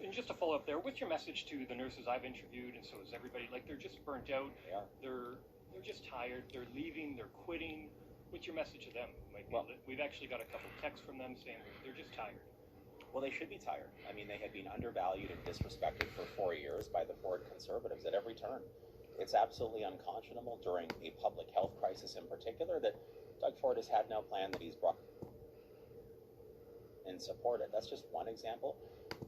And just to follow up there, what's your message to the nurses I've interviewed, and so is everybody? Like, they're just burnt out. They are. They're just tired. They're leaving. They're quitting. What's your message to them? Like, well, we've actually got a couple of texts from them saying they're just tired. Well, they should be tired. I mean, they had been undervalued and disrespected for 4 years by the Ford Conservatives at every turn. It's absolutely unconscionable during a public health crisis in particular that Doug Ford has had no plan that he's brought and supported. That's just one example.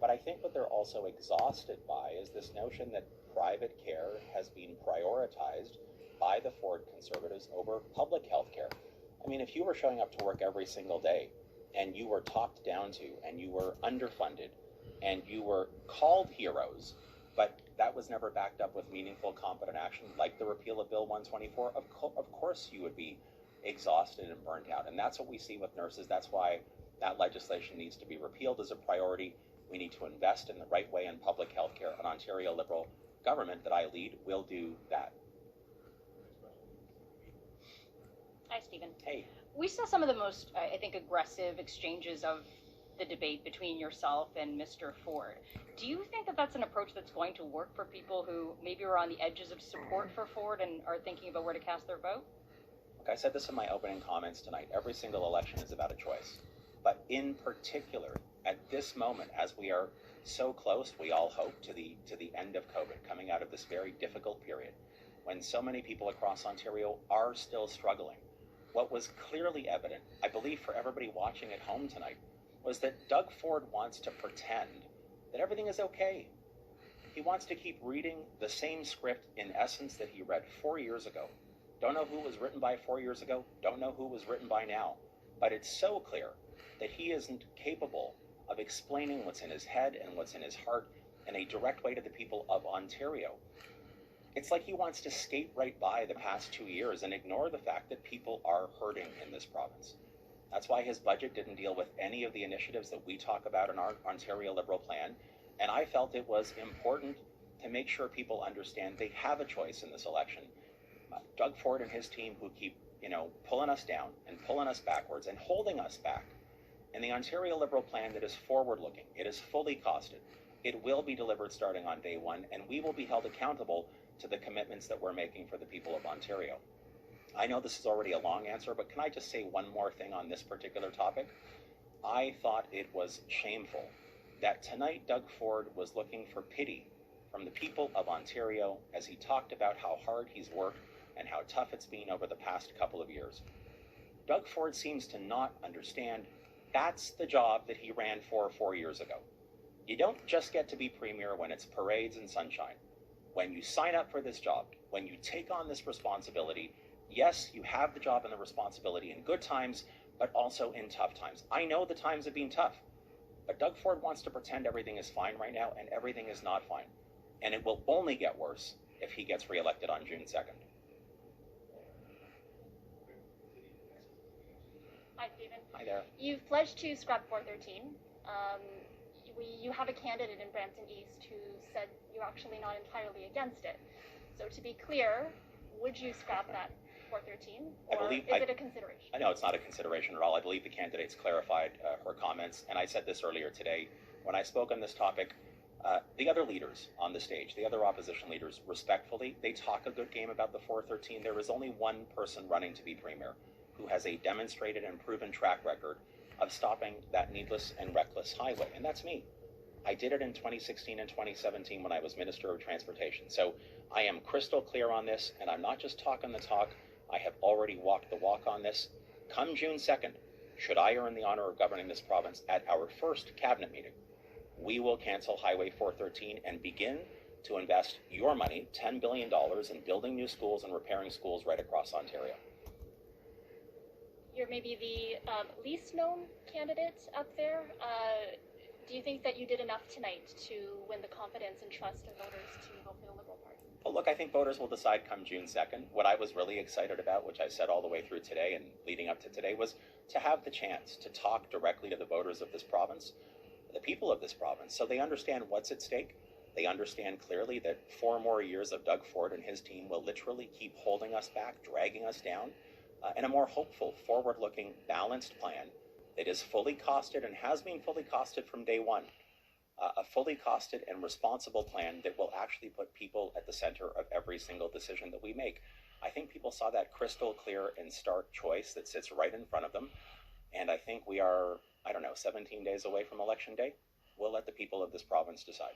But I think what they're also exhausted by is this notion that private care has been prioritized by the Ford Conservatives over public health care. I mean, if you were showing up to work every single day and you were talked down to and you were underfunded and you were called heroes, but that was never backed up with meaningful, competent action, like the repeal of Bill 124, of course you would be exhausted and burnt out. And that's what we see with nurses. That's why that legislation needs to be repealed as a priority. We need to invest in the right way in public health care. An Ontario Liberal government that I lead will do that. Hi, Stephen. Hey. We saw some of the most, I think, aggressive exchanges of the debate between yourself and Mr. Ford. Do you think that that's an approach that's going to work for people who maybe are on the edges of support for Ford and are thinking about where to cast their vote? Look, I said this in my opening comments tonight. Every single election is about a choice. But in particular, at this moment, as we are so close, we all hope, to the end of COVID, coming out of this very difficult period, when so many people across Ontario are still struggling, what was clearly evident, I believe for everybody watching at home tonight, was that Doug Ford wants to pretend that everything is okay. He wants to keep reading the same script, in essence, that he read 4 years ago. Don't know who it was written by 4 years ago, don't know who it was written by now, but it's so clear that he isn't capable of explaining what's in his head and what's in his heart in a direct way to the people of Ontario. It's like he wants to skate right by the past 2 years and ignore the fact that people are hurting in this province. That's why his budget didn't deal with any of the initiatives that we talk about in our Ontario Liberal plan. And I felt it was important to make sure people understand they have a choice in this election. Doug Ford and his team, who keep, pulling us down and pulling us backwards and holding us back. And the Ontario Liberal plan that is forward-looking, it is fully costed. It will be delivered starting on day one, and we will be held accountable to the commitments that we're making for the people of Ontario. I know this is already a long answer, but can I just say one more thing on this particular topic? I thought it was shameful that tonight Doug Ford was looking for pity from the people of Ontario as he talked about how hard he's worked and how tough it's been over the past couple of years. Doug Ford seems to not understand that's the job that he ran for 4 years ago. You don't just get to be premier when it's parades and sunshine. When you sign up for this job, when you take on this responsibility, yes, you have the job and the responsibility in good times, but also in tough times. I know the times have been tough, but Doug Ford wants to pretend everything is fine right now, and everything is not fine. And it will only get worse if he gets reelected on June 2nd. Hi, Stephen. Hi there. You've pledged to scrap 413. You have a candidate in Brampton East who said you're actually not entirely against it. So to be clear, would you scrap that 413, or is it a consideration? I know it's not a consideration at all. I believe the candidates clarified her comments, and I said this earlier today. When I spoke on this topic, the other leaders on the stage, the other opposition leaders, respectfully, they talk a good game about the 413. There is only one person running to be premier who has a demonstrated and proven track record of stopping that needless and reckless highway, and that's me. I did it in 2016 and 2017 when I was Minister of Transportation. So I am crystal clear on this, and I'm not just talking the talk. I have already walked the walk on this. Come June 2nd, should I earn the honor of governing this province at our first cabinet meeting, we will cancel Highway 413 and begin to invest your money, $10 billion, in building new schools and repairing schools right across Ontario. You're maybe the least known candidate up there. Do you think that you did enough tonight to win the confidence and trust of voters to vote for the Liberal Party? Well, look, I think voters will decide come June 2nd. What I was really excited about, which I said all the way through today and leading up to today, was to have the chance to talk directly to the voters of this province, the people of this province, so they understand what's at stake. They understand clearly that 4 more years of Doug Ford and his team will literally keep holding us back, dragging us down, and a more hopeful, forward-looking, balanced plan that is fully costed and has been fully costed from day one. a fully costed and responsible plan that will actually put people at the center of every single decision that we make. I think people saw that crystal clear and stark choice that sits right in front of them. And I think we are, I don't know, 17 days away from Election Day. We'll let the people of this province decide.